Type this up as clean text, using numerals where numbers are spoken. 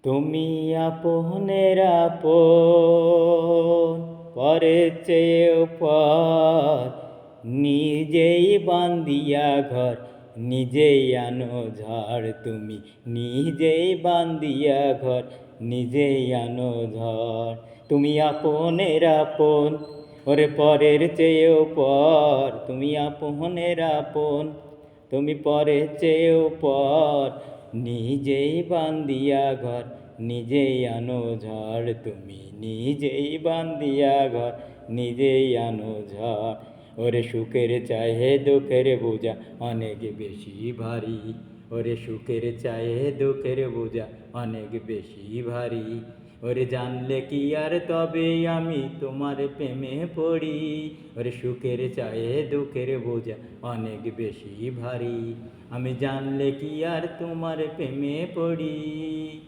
তুমি আপনের আপন, পরের চেয়েও পর, নিজেই বান্দিয়া ঘর, নিজেই আনো ঝড়। তুমি নিজেই বান্দিয়া ঘর, নিজেই আনো ঝড়। তুমি আপনের আপন, ওরে পরের চেয়েও পর। তুমি আপনের আপন, তুমি পরের চেয়েও পর, নিজেই বান্দিয়া ঘর, নিজেই আনো ঝড়। তুমি নিজেই বান্দিয়া ঘর, নিজেই আনো ঝড়। ওরে সুখের চাহে দুঃখের বোঝা অনেক বেশি ভারী, ওরে সুখের চাহে দুঃখের বোঝা অনেক বেশি ভারী। ওরে জানলে কি আর তবে আমি তোমার প্রেমে পড়ি, ওরে সুখের চাহে দুঃখের বোঝা অনেক বেশি ভারী। আমি জানলে কি আর তোমার প্রেমে পড়ি।